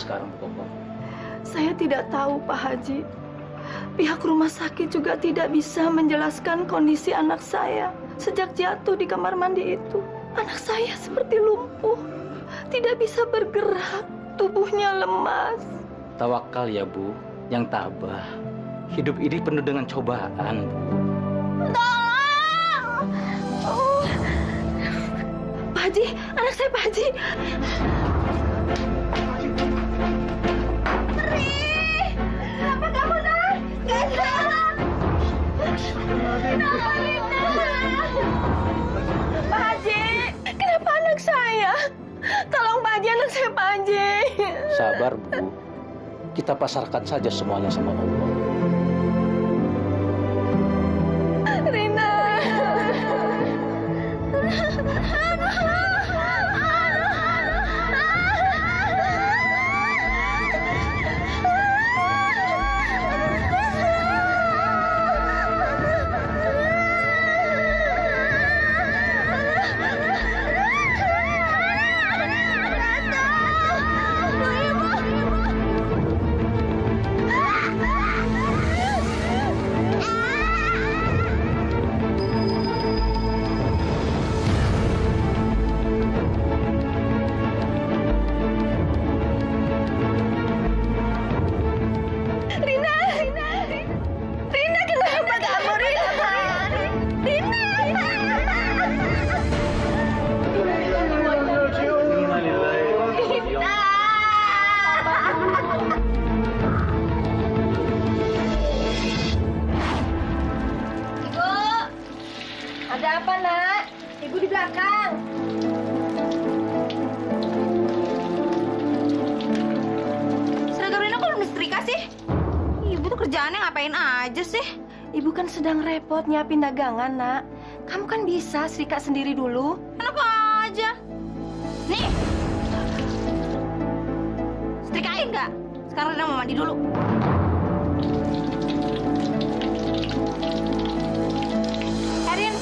sekarang, Bu Koko? Saya tidak tahu, Pak Haji. Pihak rumah sakit juga tidak bisa menjelaskan kondisi anak saya. Sejak jatuh di kamar mandi itu, anak saya seperti lumpuh. Tidak bisa bergerak, tubuhnya lemas. Tawakal ya, Bu. Yang tabah. Hidup ini penuh dengan cobaan, Bu. Tolong! Oh. Pak Haji, anak saya Pak Haji. Kenapa kamu, Nak? Ganda! Pak Haji, kenapa anak saya? Tolong Pak Haji, anak saya Pak Haji. Sabar, Bu. Kita pasarkan saja semuanya sama Allah. Rina. Rina, kenapa kamu, Rina? Ibu, ada apa, Nak? Ibu di belakang. Seragam Rina kok belum disetrika sih? Ibu tuh kerjaannya ngapain aja sih? Ibu kan sedang repot nyiapin dagangan, Nak. Kamu kan bisa setrika sendiri dulu. Enak aja. Nih. Setrikain nggak? Sekarang Rina mau mandi dulu. Erin,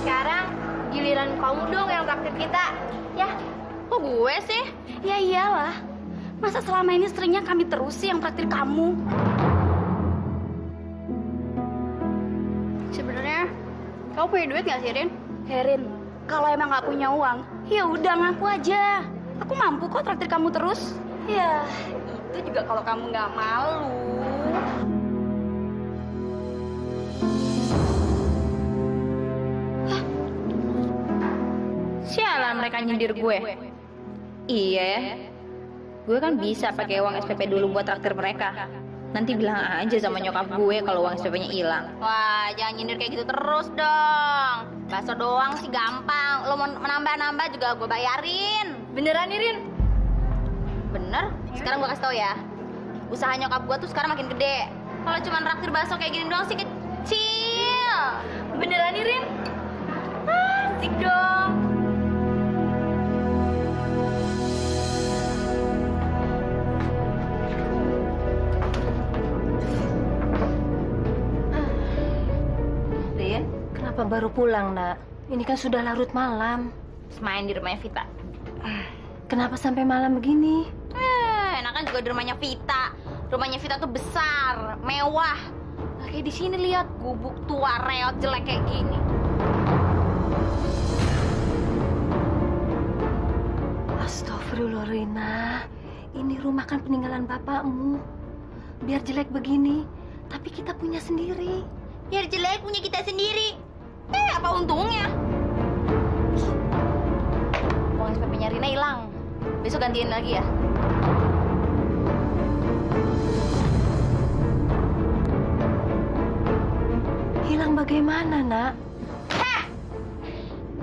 sekarang giliran kamu dong yang traktir kita. Ya, Kok gue sih? ya iyalah. Masa selama ini seringnya kami terus sih yang traktir kamu? Sebenarnya, kamu punya duit nggak sih, Rin? Erin, kalau emang nggak punya uang, ya udah ngaku aja. Aku mampu kok traktir kamu terus. Ya, itu juga kalau kamu nggak malu. Sialan mereka nyindir gue. Iya ya. Gue kan bisa pakai uang SPP dulu buat traktir mereka. Nanti bilang aja sama nyokap gue kalau uang SPP-nya hilang. Wah, jangan nyindir kayak gitu terus dong. Bakso doang sih gampang. Lo mau menambah-nambah juga gue bayarin. Beneran nih, Rin? Bener? Sekarang gue kasih tau ya. Usaha nyokap gue tuh sekarang makin gede. Kalau cuma traktir bakso kayak gini doang sih kecil. Beneran nih, Rin? Asik dong. Rin, kenapa baru pulang, Nak? Ini kan sudah larut malam. Main di rumahnya Vita. Kenapa sampai malam begini? Enakan juga di rumahnya Vita. Rumahnya Vita tuh besar, mewah. Nah, kayak di sini lihat gubuk tua reot jelek kayak gini. Astagfirullah, Rina. Ini rumah kan peninggalan bapakmu. Biar jelek begini, tapi kita punya sendiri. Biar jelek punya kita sendiri. Apa untungnya? Uang SPP-nya Rina hilang. Besok gantiin lagi ya. Hilang bagaimana, Nak?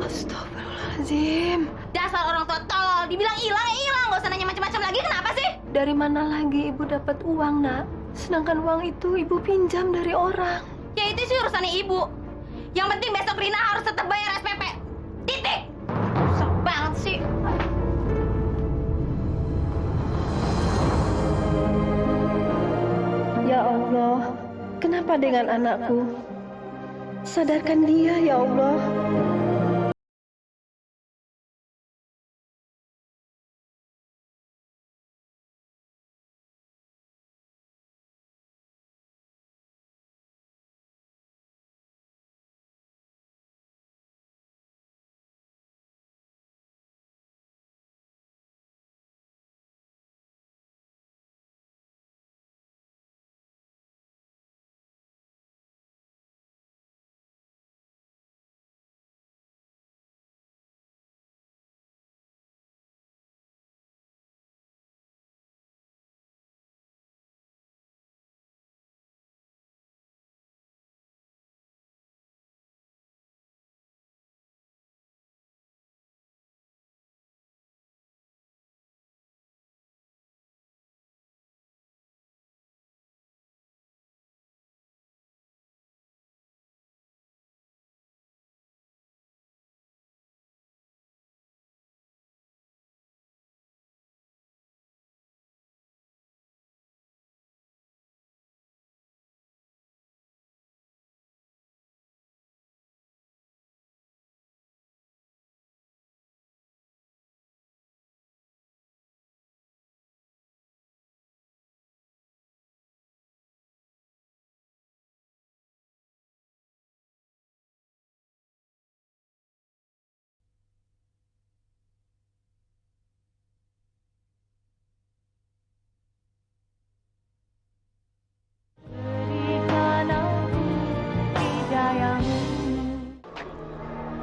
Astagfirullahaladzim. Dasar orang tua tolol, dibilang hilang ya hilang. Gak usah nanya macam-macam lagi, kenapa sih? Dari mana lagi ibu dapat uang, Nak? Sedangkan uang itu ibu pinjam dari orang. Ya itu sih urusannya ibu. Yang penting besok Rina harus tetap bayar SPP. Titik. Susah banget sih. Ya Allah, kenapa dengan anakku? Sadarkan dia, ya Allah.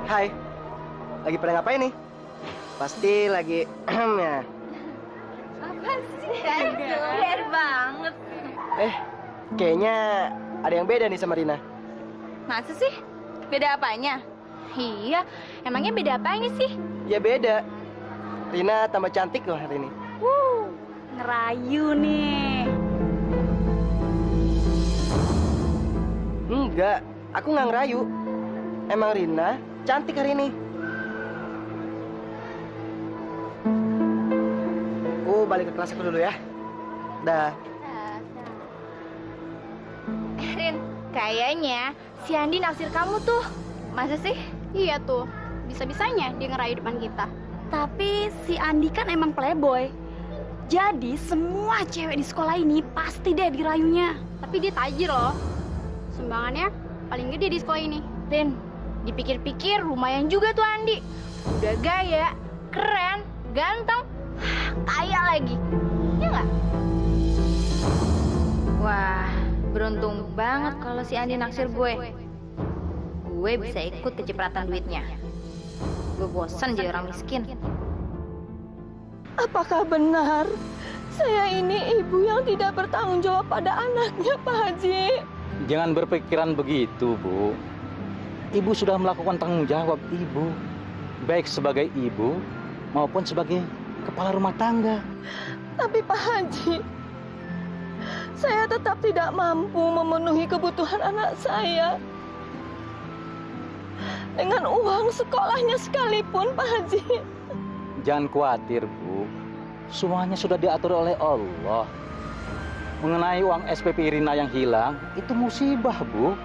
Hai. Lagi pada ngapain nih? Pasti lagi ya. Apa sih? Biar banget. Kayaknya ada yang beda nih sama Rina. Masa sih? Beda apanya? Iya, emangnya beda apanya sih? Ya beda. Rina tambah cantik loh hari ini. Ngerayu nih. Enggak, aku nggak ngerayu. Emang Rina cantik hari ini. Aku balik ke kelas aku dulu ya. Dah. Rin, kayaknya si Andi naksir kamu tuh. Masa sih? Iya tuh, bisa-bisanya dia ngerayu depan kita. Tapi si Andi kan emang playboy. Jadi semua cewek di sekolah ini pasti deh dirayunya. Tapi dia tajir loh. Sumbangannya paling gede di sekolah ini. Rin, dipikir-pikir lumayan juga tuh Andi. Udah gaya, keren, ganteng, kaya lagi. Ya nggak? Wah, beruntung banget kalau si Andi naksir gue. Gue bisa ikut kecipratan duitnya. Gue bosan jadi orang miskin. Apakah benar saya ini ibu yang tidak bertanggung jawab pada anaknya, Pak Haji? Jangan berpikiran begitu, Bu. Ibu sudah melakukan tanggung jawab Ibu, baik sebagai ibu maupun sebagai kepala rumah tangga. Tapi Pak Haji, saya tetap tidak mampu memenuhi kebutuhan anak saya. Dengan uang sekolahnya sekalipun, Pak Haji. Jangan khawatir, Bu. Semuanya sudah diatur oleh Allah. Mengenai uang SPP Rina yang hilang, itu musibah, Bu.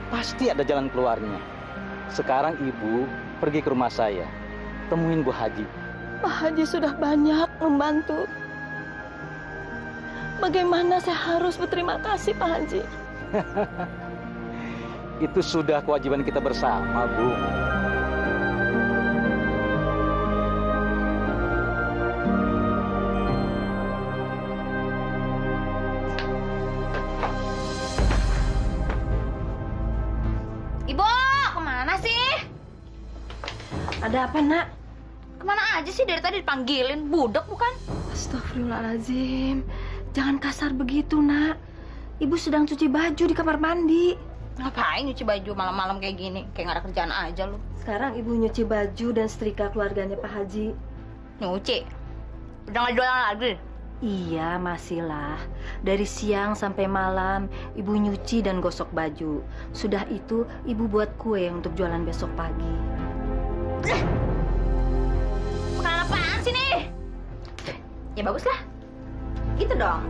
Pasti ada jalan keluarnya. Sekarang Ibu pergi ke rumah saya. Temuin Bu Haji. Pak Haji sudah banyak membantu. Bagaimana saya harus berterima kasih, Pak Haji? Itu sudah kewajiban kita bersama, Bu. Ibu, kemana sih? Ada apa, Nak? Kemana aja sih dari tadi dipanggilin? Budak bukan? Astagfirullahaladzim. Jangan kasar begitu, Nak. Ibu sedang cuci baju di kamar mandi. Ngapain nyuci baju malam-malam kayak gini? Kayak gak ada kerjaan aja lu. Sekarang Ibu nyuci baju dan setrika keluarganya Pak Haji. Nyuci? Udah gak jualan lagi? Iya, masih lah. Dari siang sampai malam, Ibu nyuci dan gosok baju. Sudah itu, Ibu buat kue untuk jualan besok pagi. Makanan apaan sih nih? Ya bagus lah. Gitu dong.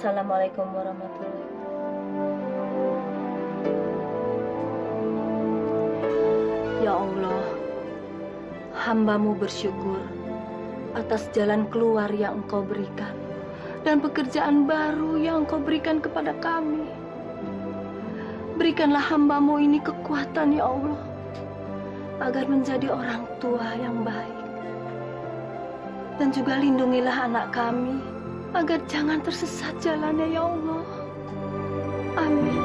Assalamualaikum warahmatullahi. Ya Allah, hamba-Mu bersyukur atas jalan keluar yang Engkau berikan dan pekerjaan baru yang Engkau berikan kepada kami. Berikanlah hamba-Mu ini kekuatan, ya Allah, agar menjadi orang tua yang baik. Dan juga lindungilah anak kami agar jangan tersesat jalannya, ya Allah. Amin.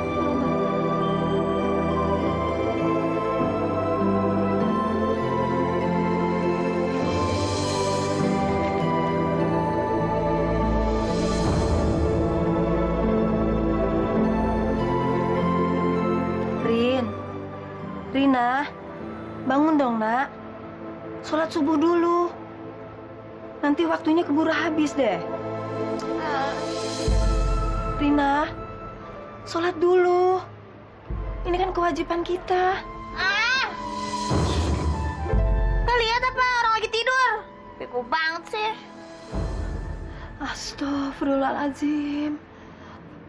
Rina, bangun dong, Nak. Sholat subuh dulu. Nanti waktunya keburu habis deh. Rina, sholat dulu. Ini kan kewajiban kita. Nggak lihat apa orang lagi tidur? Bego banget sih. Astagfirullahaladzim.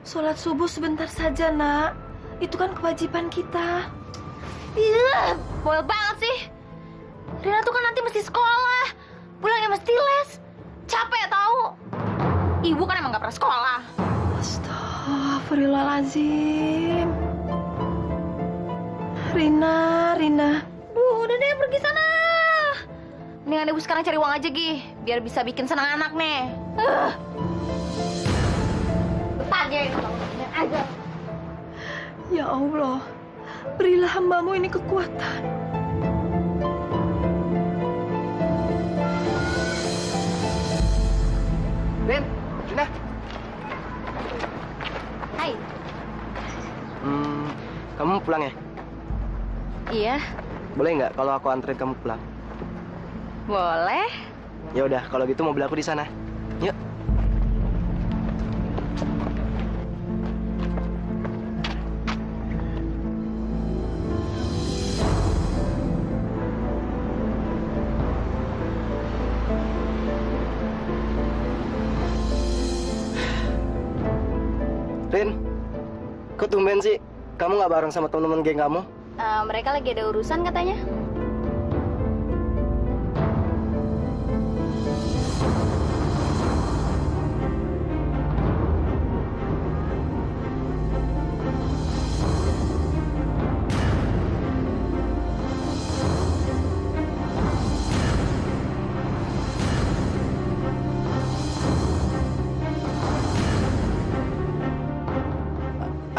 Sholat subuh sebentar saja, nak. Itu kan kewajiban kita. Iya, bawel banget sih. Rina tuh kan nanti mesti sekolah, pulangnya mesti les. Capek tau. Ibu kan emang gak pernah sekolah. Astagfirullahaladzim. Rina. Udah deh pergi sana. Mendingan ibu sekarang cari uang aja, Gi. Biar bisa bikin senang anak nih. Tadi aja. Ya Allah, berilah hambamu ini kekuatan. Rin, Rina. Hai. Kamu pulang ya? Iya, Boleh nggak kalau aku anterin kamu pulang? boleh. Ya udah, kalau gitu mobil aku di sana. Yuk. Rin, kok tumben sih? Kamu nggak bareng sama teman-teman geng kamu? Mereka lagi ada urusan katanya.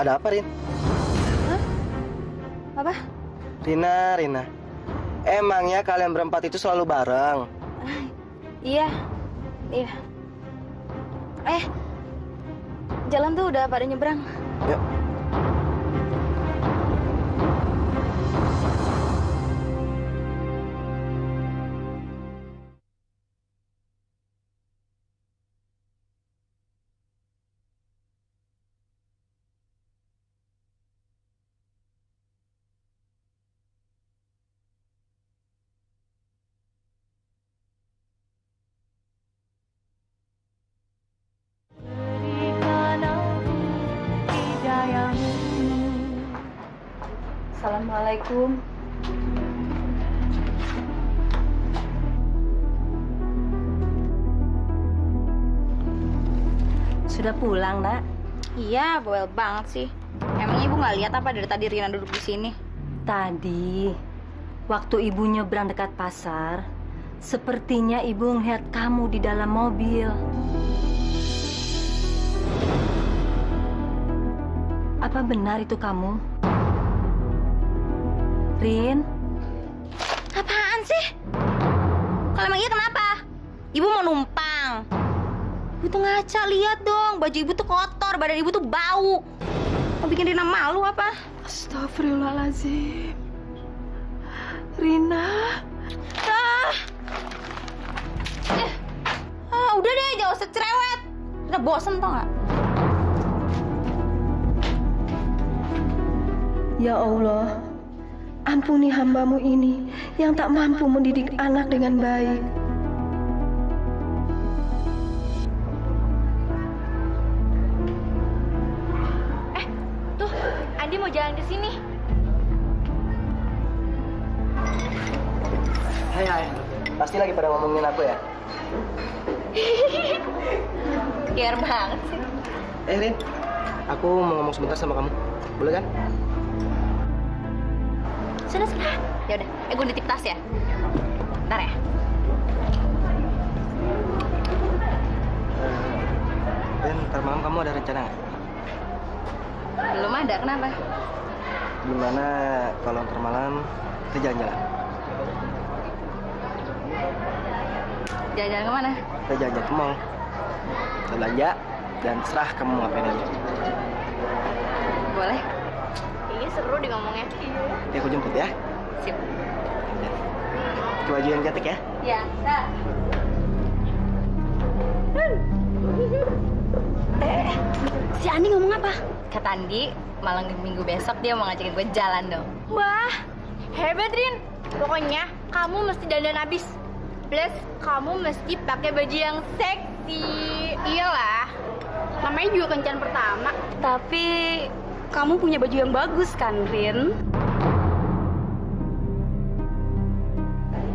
Ada apa, Rin? Apa? Rina. Emangnya kalian berempat itu selalu bareng? Iya. Jalan tuh udah pada nyebrang. Yuk. Assalamualaikum. Sudah pulang, nak? Iya, bawel banget sih. Emangnya ibu nggak lihat apa dari tadi Rina duduk di sini? Tadi, waktu ibu nyebrang dekat pasar, sepertinya ibu melihat kamu di dalam mobil. Apa benar itu kamu? Rin? Apaan sih? Kalau emang iya kenapa? Ibu mau numpang. Ibu tuh ngaca, lihat dong. Baju ibu tuh kotor, badan ibu tuh bau. Mau bikin Rina malu apa? Astagfirullahaladzim. Rina? Udah deh, jangan usah cerewet. Rina bosen tau nggak? Ya Allah, ampuni hambamu ini yang tak mampu mendidik anak dengan baik. Tuh, Andi mau jalan ke sini. Hai. Pasti lagi pada ngomongin aku ya? Care banget sih. Rin, aku mau ngomong sebentar sama kamu. Boleh kan? Sudah. Ya udah, gue nitip tas ya. Bentar ya. Rin, ntar malam kamu ada rencana nggak? Belum ada, kenapa? Gimana kalau ntar malam kita jalan-jalan? Jalan-jalan kemana? Kita jalan-jalan ke mall. Kita belanja dan serah kamu mau ngapain aja. Boleh? Kayaknya seru deh ngomongnya. Nanti aku jemput ya. Sip. Pakai baju yang cantik ya. Ya, dah. Si Andi ngomong apa? Kata Andi, malam minggu besok dia mau ngajakin gue jalan dong. Wah, hebat Rin. Pokoknya kamu mesti dandan habis. Plus kamu mesti pakai baju yang seksi. Iyalah, namanya juga kencan pertama. Tapi kamu punya baju yang bagus kan, Rin?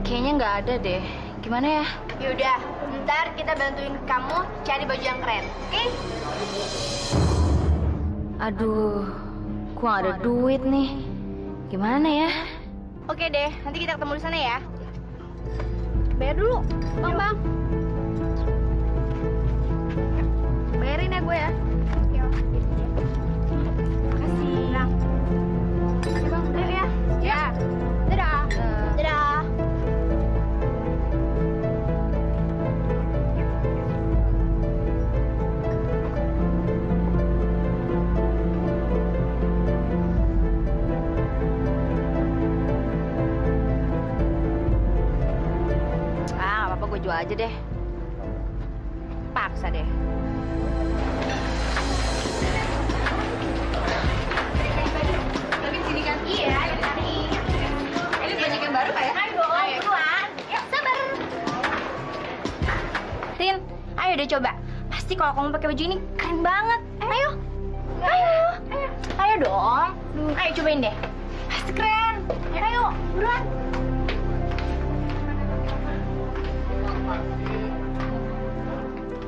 Kayaknya nggak ada deh. Gimana ya? Yaudah, ntar kita bantuin kamu cari baju yang keren, oke? Aduh, gue nggak ada duit nih. Gimana ya? Oke deh, nanti kita ketemu di sana ya. Bayar dulu, bang. Bayarin ya gue ya. Makasih. Bang. Oke bang, ayo ya. Ya. Dadah. Dadah. Ah, nggak apa-apa, gue jual aja deh. Paksa deh. Tapi sini kan iya, yang tadi. Ini banyak yang baru kayak? Ayo dong, buruan. Ya, sabar. Rin, ayo deh coba. Pasti kalau kamu pakai baju ini keren banget. Ayo. Ayo dong. Ayo cobain deh. Pasti keren. Ayo, buruan.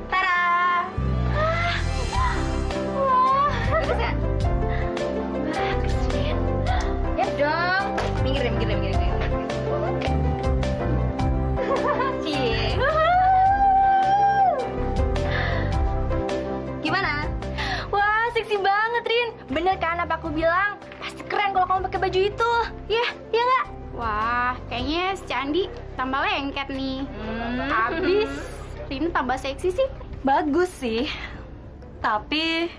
Tada! Wah, bagus nggak? Bagus, Rin. Ya dong. Minggir. Cie. Gimana? Wah, seksi banget, Rin. Bener kan apa aku bilang? Pasti keren kalau kamu pakai baju itu. Ya nggak? Wah, kayaknya si Candi tambah lengket nih. Habis, Rin tambah seksi sih. Bagus sih. Tapi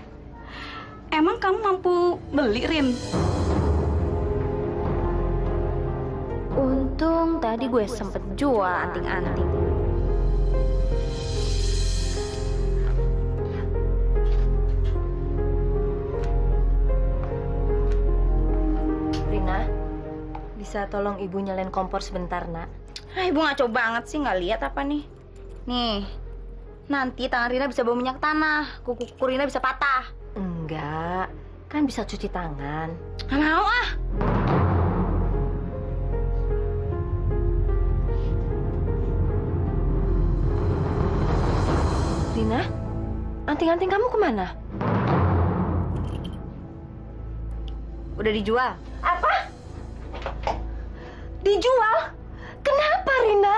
emang kamu mampu beli, Rin? Untung tadi gue sempet jual anting-anting. Rina, bisa tolong ibu nyalain kompor sebentar, nak? Ibu ngaco banget sih, nggak lihat apa nih? Nih, nanti tangan Rina bisa bau minyak tanah, kuku Rina bisa patah. Enggak, kan bisa cuci tangan. Nggak mau ah. Rina, anting-anting kamu kemana? Udah dijual. Apa? Dijual? Kenapa, Rina?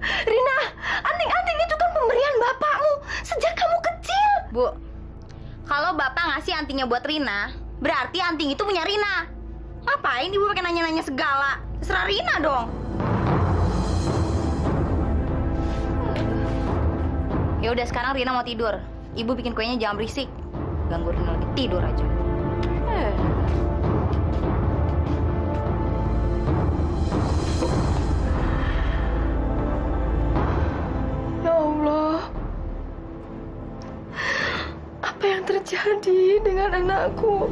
Rina, anting-anting itu kan pemberian bapakmu sejak kamu kecil. Bu, kalau bapak ngasih antingnya buat Rina, berarti anting itu punya Rina. Ngapain ibu pakai nanya-nanya segala? Terserah Rina dong. Ya udah, sekarang Rina mau tidur. Ibu bikin kuenya jangan berisik. Ganggu Rina lagi tidur aja. Ya Allah, apa yang terjadi dengan anakku?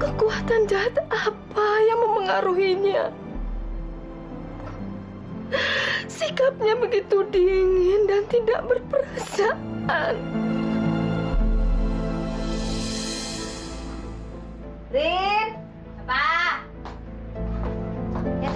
Kekuatan jahat apa yang memengaruhinya? Sikapnya begitu dingin dan tidak berperasaan. Rin, Pak. Ya.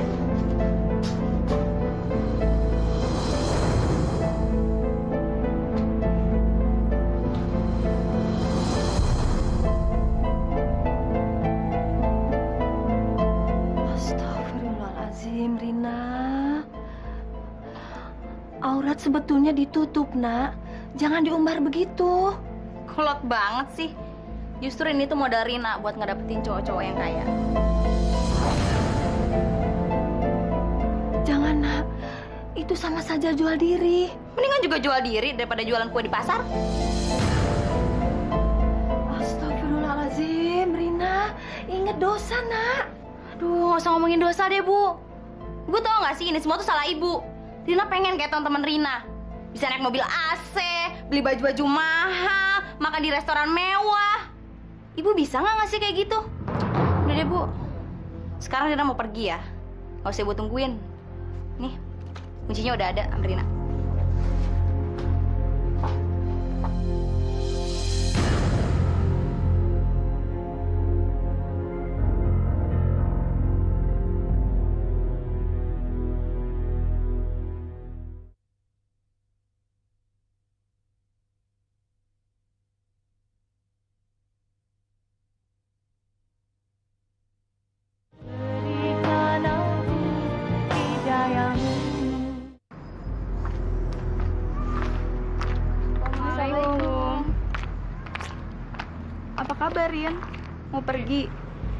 Astagfirullahaladzim, Rina. Aurat sebetulnya ditutup, nak. Jangan diumbar begitu. Kolot banget sih. Justru ini tuh modal Rina buat ngedapetin cowok-cowok yang kaya. Jangan, nak. Itu sama saja jual diri. Mendingan juga jual diri daripada jualan kue di pasar. Astagfirullahaladzim, Rina. Ingat dosa, nak. Aduh, nggak usah ngomongin dosa deh, Bu. Gue tau gak sih, ini semua tuh salah Ibu. Rina pengen kayak teman-teman Rina. Bisa naik mobil AC, beli baju-baju mahal, makan di restoran mewah. Ibu bisa nggak ngasih kayak gitu? Udah deh, Bu. Sekarang Rina mau pergi ya. Nggak usah Ibu tungguin. Nih, kuncinya udah ada sama Rina. Assalamualaikum. Apa kabar, Rin? Mau pergi?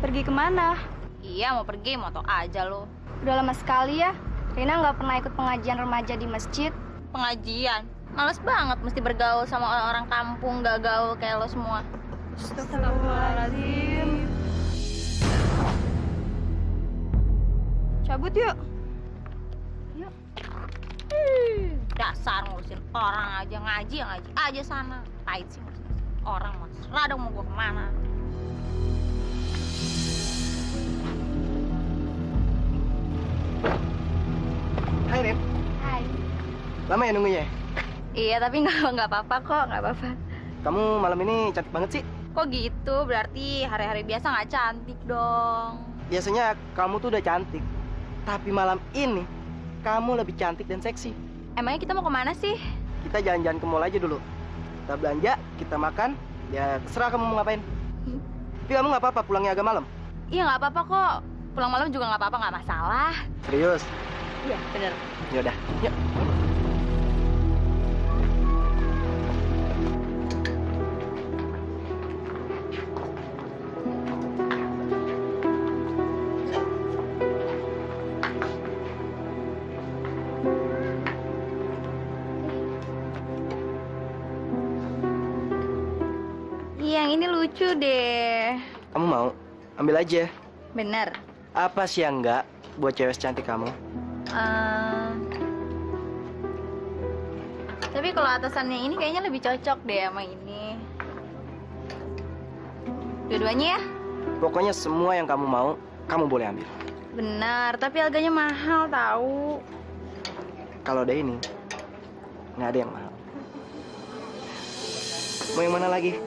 Pergi kemana? Iya, mau pergi, mau tau aja lo. Udah lama sekali ya. Rina nggak pernah ikut pengajian remaja di masjid. Pengajian. Males banget mesti bergaul sama orang-orang kampung, gak gaul kayak lo semua. Astagfirullahaladzim. Cabut yuk. Dasar ngurusin orang aja, ngaji ya ngaji aja sana. Pahit sih ngurusin orang, mas. Radang mau gua kemana? Hai Rin, Hai. lama ya nunggunya? Iya, tapi nggak apa-apa kok, nggak apa-apa. Kamu malam ini cantik banget sih. Kok gitu? Berarti hari-hari biasa nggak cantik dong. Biasanya kamu tuh udah cantik, tapi malam ini kamu lebih cantik dan seksi. Emangnya kita mau kemana sih? Kita jalan-jalan ke mall aja dulu. Kita belanja, kita makan, ya terserah kamu mau ngapain. Tapi kamu nggak apa-apa pulangnya agak malam. Iya, nggak apa-apa kok. Pulang malam juga nggak apa-apa, nggak masalah. Serius? Iya, bener. Yaudah, yuk. Iya, yang ini lucu deh. Kamu mau? Ambil aja. Bener. Apa sih yang enggak buat cewek secantik kamu? Tapi kalau atasannya ini kayaknya lebih cocok deh sama ini. Dua-duanya ya? Pokoknya semua yang kamu mau, kamu boleh ambil. Benar, tapi harganya mahal tahu. Kalau ada ini, nggak ada yang mahal. Mau yang mana lagi?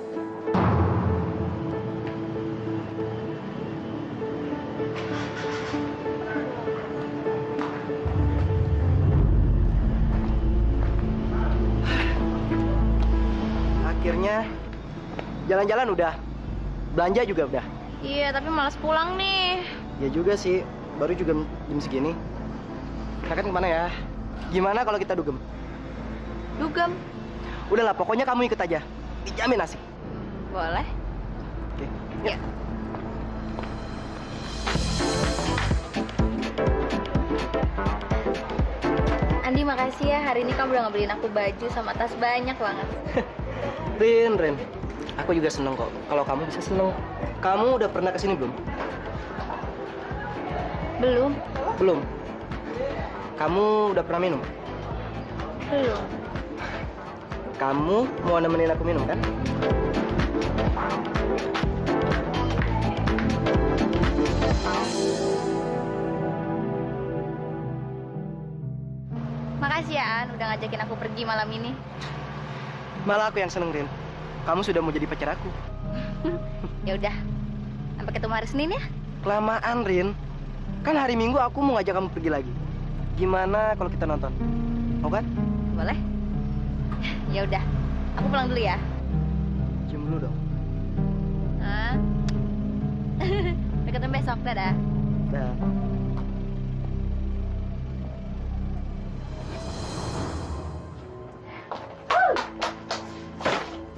Akhirnya jalan-jalan udah, belanja juga udah. Iya, tapi malas pulang nih. Ya juga sih, baru juga jam segini. Nah kan kemana ya? Gimana kalau kita dugem? Dugem. Udahlah, pokoknya kamu ikut aja. Dijamin asik. Boleh. Oke. Ya. Andi, makasih ya. Hari ini kamu udah ngebeliin aku baju sama tas banyak banget. Rin, aku juga seneng kok. Kalau kamu bisa seneng. Kamu udah pernah kesini belum? Belum. Belum. Kamu udah pernah minum? Belum. Kamu mau nemenin aku minum kan? Makasih ya, An, udah ngajakin aku pergi malam ini. Malah aku yang seneng, Rin. Kamu sudah mau jadi pacar aku. Ya udah. Sampai ketemu hari Senin ya. Kelamaan, Rin. Kan hari Minggu aku mau ngajak kamu pergi lagi. Gimana kalau kita nonton? Mau kan? Boleh? Ya udah. Aku pulang dulu ya. Cium dulu dong. Hah? Sampai ketemu besok, dadah. Dah.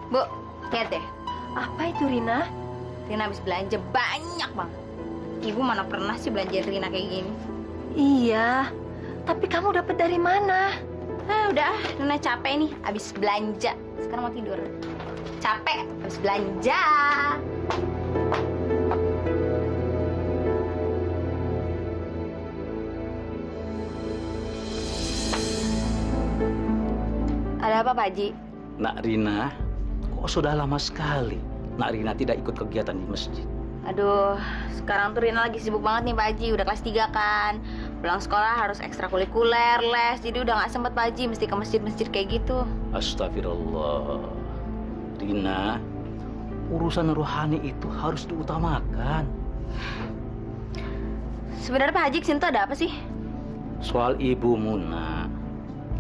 Bu, lihat deh. Apa itu, Rina? Rina habis belanja banyak banget. Ibu mana pernah sih belanja Rina kayak gini? Iya, tapi kamu dapat dari mana? Udah, Rina capek nih habis belanja. Sekarang mau tidur. Capek habis belanja. Ada apa, Pak Haji? Nak Rina, kok sudah lama sekali Nak Rina tidak ikut kegiatan di masjid. Aduh, sekarang tuh Rina lagi sibuk banget nih Pak Haji. Udah kelas 3 kan. Pulang sekolah harus ekstrakurikuler, les. Jadi udah nggak sempet Pak Haji mesti ke masjid-masjid kayak gitu. Astagfirullah. Rina, urusan rohani itu harus diutamakan. Sebenarnya Pak Haji kesini tuh ada apa sih? Soal ibumu, Nak.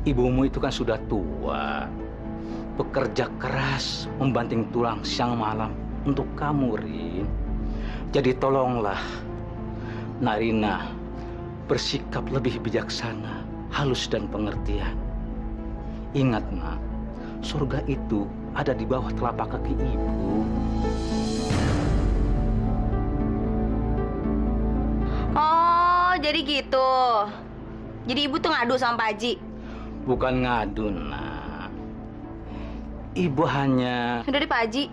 Ibumu itu kan sudah tua. Bekerja keras, membanting tulang siang malam untuk kamu, Rin. Jadi tolonglah, Nak Rina, bersikap lebih bijaksana, halus dan pengertian. Ingat, Nak, surga itu ada di bawah telapak kaki ibu. Oh, jadi gitu. Jadi ibu tuh ngadu sama Pak Haji. Bukan ngadu, Nak. Ibu hanya... Udah deh Pak Haji.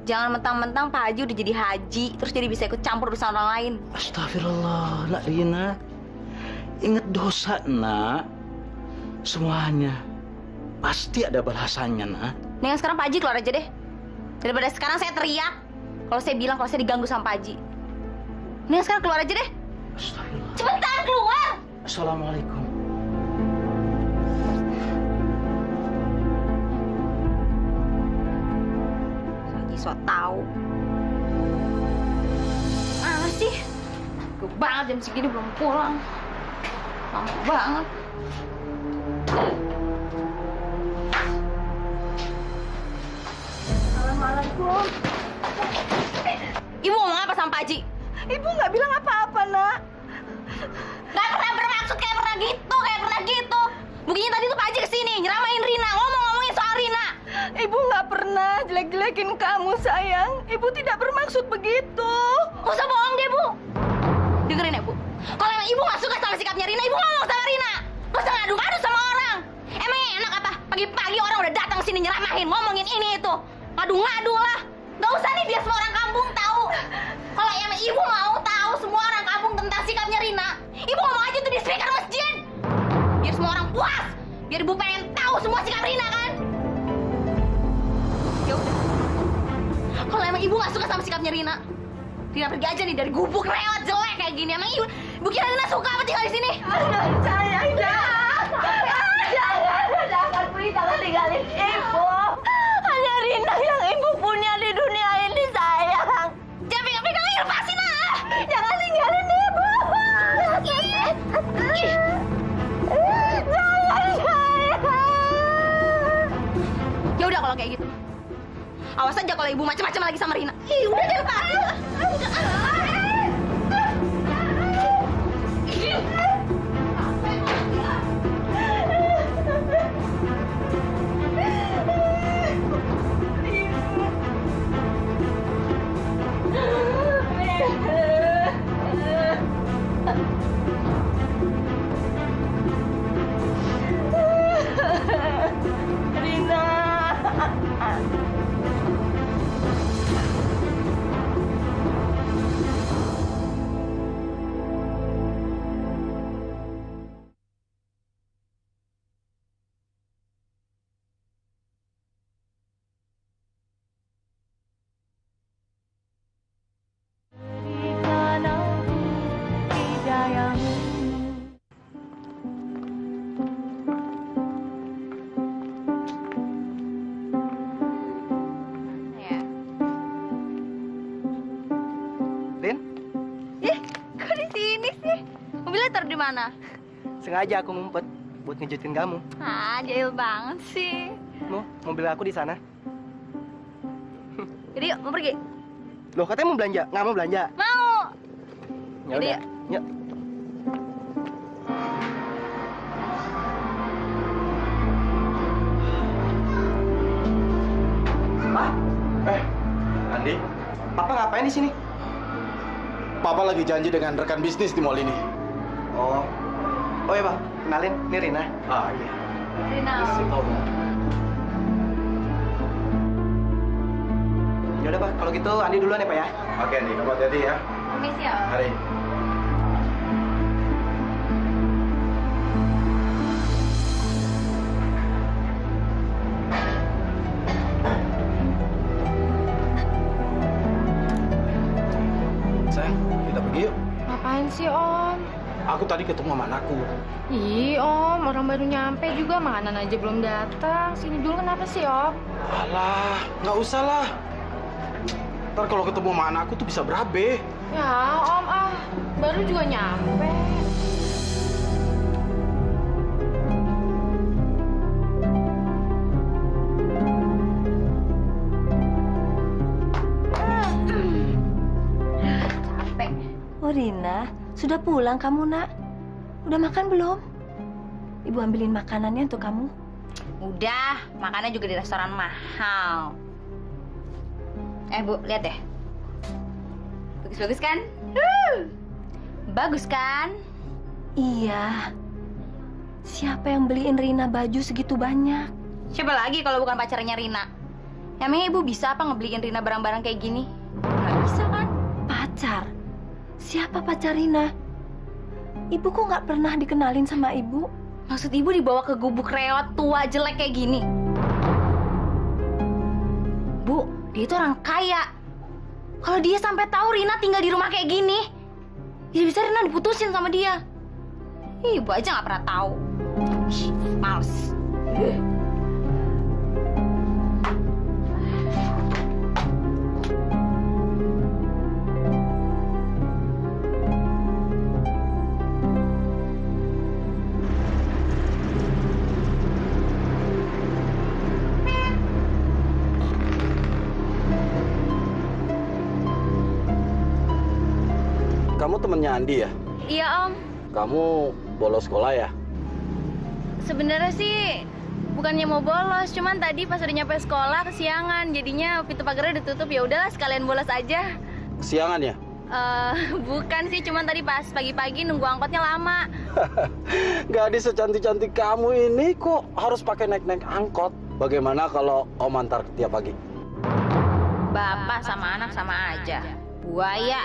Jangan mentang-mentang Pak Haji udah jadi haji, terus jadi bisa ikut campur urusan orang lain. Astagfirullah, Nak Rina. Ingat dosa, Nak. Semuanya pasti ada balasannya, Nak. Nih sekarang Pak Haji keluar aja deh. Daripada sekarang saya teriak. Kalau saya bilang kalau saya diganggu sama Pak Haji. Nih sekarang keluar aja deh. Astagfirullah. Cepetan keluar. Assalamualaikum. Haji so tau. Mana sih? Gue banget jam segini belum pulang. Lama banget. Assalamualaikum. Ibu ngomong apa sama Pak Haji? Ibu nggak bilang apa-apa, Nak. Gak pernah bermaksud kayak pernah gitu. Buktinya tadi tuh Pak Haji kesini, nyeramain Rina, ngomongin soal Rina. Ibu nggak pernah jelek-jelekin kamu, sayang. Ibu tidak bermaksud begitu. Gak usah bohong deh, Bu. Dengerin ya, Bu. Kalau emang Ibu gak suka sama sikapnya Rina, Ibu ngomong sama Rina. Gak usah ngadu-ngadu sama orang. Emangnya enak apa? Pagi-pagi orang udah datang sini nyeramahin, ngomongin ini itu. Ngadu-ngadu lah. Gak usah nih biar semua orang kampung tahu. Kalau emang Ibu mau tahu semua orang kampung tentang sikapnya Rina, Ibu ngomong aja tuh di speaker masjid. Biar semua orang puas. Biar Ibu pengen tahu semua sikap Rina kan. Ya udah. Kalau emang Ibu gak suka sama sikapnya Rina, Rina pergi aja nih dari gubuk lewat jelek kayak gini. Emang Ibu kira Rina suka apa tinggal di sini? Sayang, jangan beri jangan tinggalin Ibu. Hanya Rina yang Ibu punya di dunia ini, sayang. Jangan pegang-pegang, lepasin lah. Jangan tinggalin Ibu. Jangan, sayang. Ya udah kalau kayak gitu. Awas aja kalau Ibu macam-macam lagi sama Rina. Udah deh lepasin. Rina. Ya. Rin, Kok di sini sih? Mobilnya taruh di mana? sengaja aku ngumpet buat ngejutin kamu. Ah, jahil banget sih. Mobil aku di sana. Jadi yuk, mau pergi? Loh, katanya mau belanja. Nggak mau belanja. Mau. Ya Jadi udah. Yuk. Andi, Papa ngapain di sini? Papa lagi janji dengan rekan bisnis di mall ini. Oh ya Pak, kenalin, ini Rina. Ah iya. Rina. Ya udah Pak, kalau gitu Andi duluan ya Pak ya. Oke Andi, kamu hati-hati ya. Permisi ya. Hari. ngapain sih, Om? Aku tadi ketemu sama anakku. Ih, Om, orang baru nyampe juga, makanan aja belum datang. Sini dulu kenapa sih, Om? Alah, nggak usah lah. Ntar kalau ketemu sama anakku tuh bisa berabe. Ya, Om, baru juga nyampe. Capek. Oh Rina, sudah pulang kamu nak? Udah makan belum? Ibu ambilin makanannya untuk kamu. Udah, makannya juga di restoran mahal. Bu, lihat deh. Bagus-bagus kan? Bagus kan? Iya. Siapa yang beliin Rina baju segitu banyak? Siapa lagi kalau bukan pacarnya Rina? Emangnya ibu bisa apa ngebeliin Rina barang-barang kayak gini? Nggak bisa kan? Pacar? Siapa pacar Rina? Ibu kok nggak pernah dikenalin sama ibu? Maksud ibu dibawa ke gubuk reot tua jelek kayak gini? Bu, dia itu orang kaya. Kalau dia sampai tahu Rina tinggal di rumah kayak gini, bisa Rina diputusin sama dia. Ibu aja nggak pernah tahu. Ih, males. Kamu temennya Andi ya? Iya Om, Kamu bolos sekolah ya? sebenarnya sih bukannya mau bolos, cuman tadi pas udah nyampe sekolah kesiangan, jadinya pintu pagarnya ditutup. Ya udahlah sekalian bolos aja. Kesiangan ya? Bukan sih, cuman tadi pas pagi-pagi nunggu angkotnya lama. Gadis secantik-cantik kamu ini kok harus pakai naik-naik angkot? Bagaimana kalau Om antar tiap pagi? Bapak sama anak sama aja, buaya.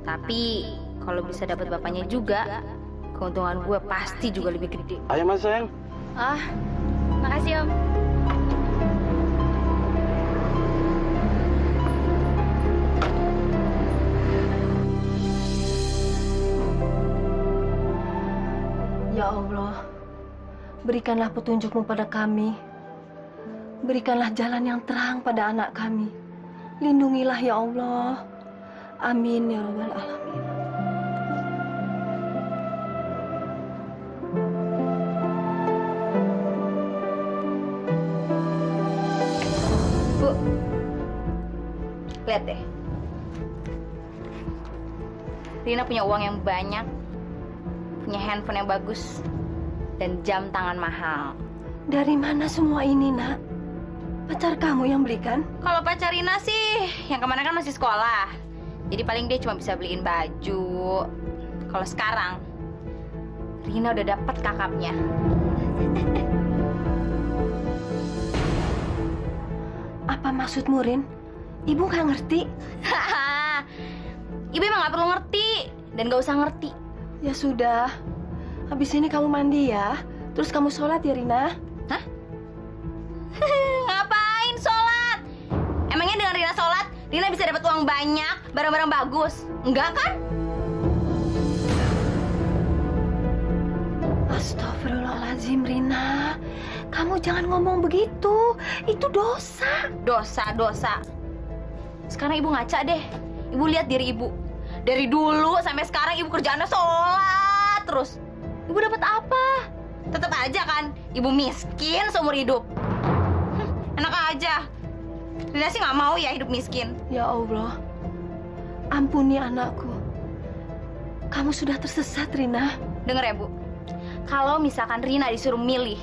Tapi kalau bisa dapat bapaknya juga, keuntungan gue pasti juga lebih gede. Ayo mas sayang. Makasih Om. Ya Allah, berikanlah petunjukmu pada kami. Berikanlah jalan yang terang pada anak kami. Lindungilah ya Allah. Amin ya Rabbal Alamin. Bu, lihat deh. Rina punya uang yang banyak, punya handphone yang bagus, dan jam tangan mahal. Dari mana semua ini, nak? Pacar kamu yang belikan? Kalau pacar Rina sih, yang kemana kan masih sekolah. Jadi paling dia cuma bisa beliin baju. Kalau sekarang, Rina udah dapat kakapnya. Apa maksudmu, Rin? Ibu nggak ngerti. Ibu emang nggak perlu ngerti dan nggak usah ngerti. Ya sudah. Habis ini kamu mandi ya. Terus kamu sholat ya, Rina. Hah? Ngapain sholat? Emangnya dengan Rina sholat, Rina bisa dapat uang banyak, barang-barang bagus? Enggak kan? Astagfirullahaladzim, Rina. Kamu jangan ngomong begitu. Itu dosa. Dosa. Sekarang ibu ngaca deh. Ibu lihat diri ibu. Dari dulu sampai sekarang ibu kerjaannya sholat terus. Ibu dapat apa? Tetap aja kan, ibu miskin seumur hidup. Enak aja. Rina sih nggak mau ya hidup miskin. Ya Allah. Ampuni anakku. Kamu sudah tersesat, Rina. Dengar ya, Bu. Kalau misalkan Rina disuruh milih,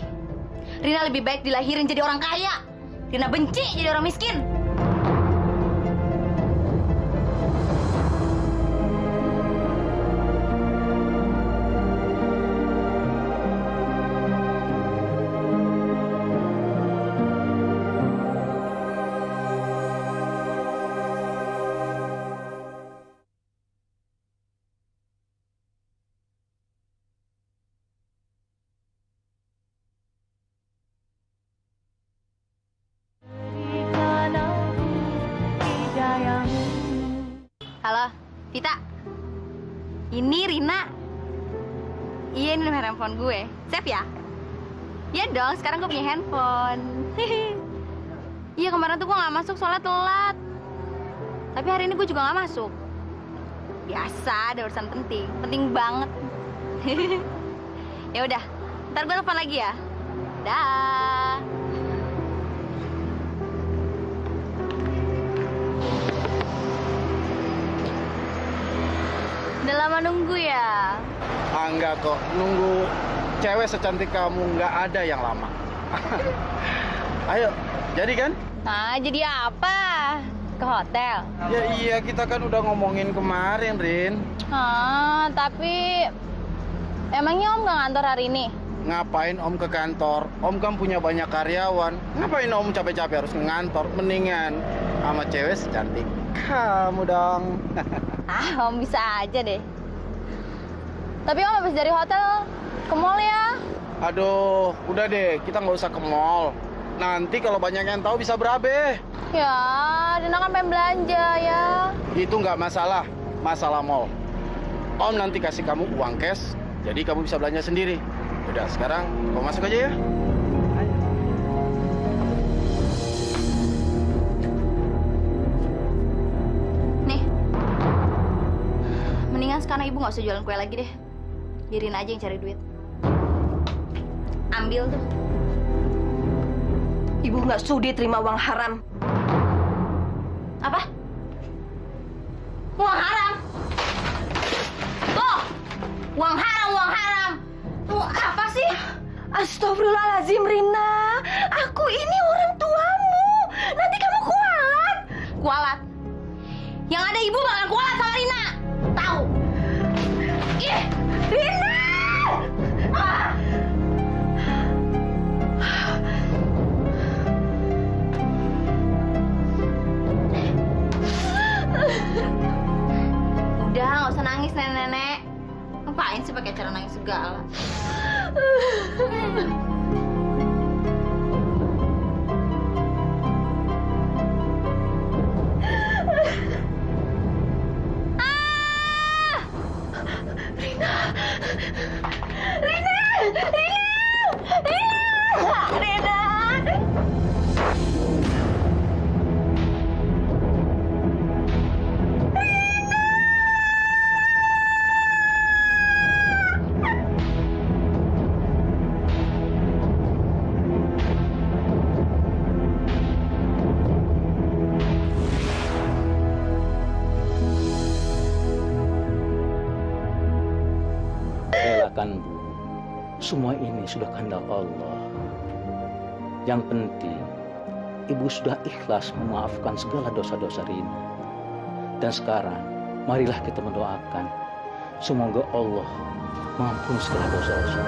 Rina lebih baik dilahirin jadi orang kaya. Rina benci jadi orang miskin. Ini Rina. Iya, ini nomor handphone gue. Save ya? Iya dong, sekarang gue punya handphone. Iya, kemarin tuh gue nggak masuk soalnya telat. Tapi hari ini gue juga nggak masuk. Biasa, ada urusan penting. Penting banget. Ya udah, ntar gue telepon lagi ya. Dah. Udah lama nunggu ya? Enggak kok, nunggu cewek secantik kamu nggak ada yang lama. Ayo, jadi kan? Nah, jadi apa? Ke hotel? Ya iya, kita kan udah ngomongin kemarin, Rin. Tapi emangnya Om nggak ngantor hari ini? Ngapain Om ke kantor? Om kan punya banyak karyawan. Ngapain Om capek-capek harus ke kantor? Mendingan sama cewek secantik kamu dong. Om bisa aja deh. Tapi Om habis dari hotel ke mall ya? Aduh, udah deh, kita nggak usah ke mall. Nanti kalau banyak yang tahu bisa berabe. Ya, Dina kan pengen belanja ya. Itu nggak masalah, masalah mall. Om nanti kasih kamu uang cash, jadi kamu bisa belanja sendiri. Udah, sekarang kamu masuk aja ya. Nih, mendingan sekarang ibu nggak usah jualan kue lagi deh. Biarin aja yang cari duit. Ambil tuh. Ibu nggak sudi terima uang haram. Apa? Uang haram? Tuh! Uang haram, uang haram! Tuh apa sih? Astagfirullahaladzim, Rina. Aku ini orang tuamu. Nanti kamu kualat. Kualat? Yang ada ibu bakal kualat sama Rina. Tahu? Ih! Rina! Ah! Udah, nggak usah nangis nenek-nenek. Ngapain sih pakai cara nangis segala? Relakan Bu, semua ini sudah kehendak Allah. Yang penting, Ibu sudah ikhlas memaafkan segala dosa-dosa Rina. Dan sekarang, marilah kita mendoakan. Semoga Allah mengampuni segala dosa-dosa.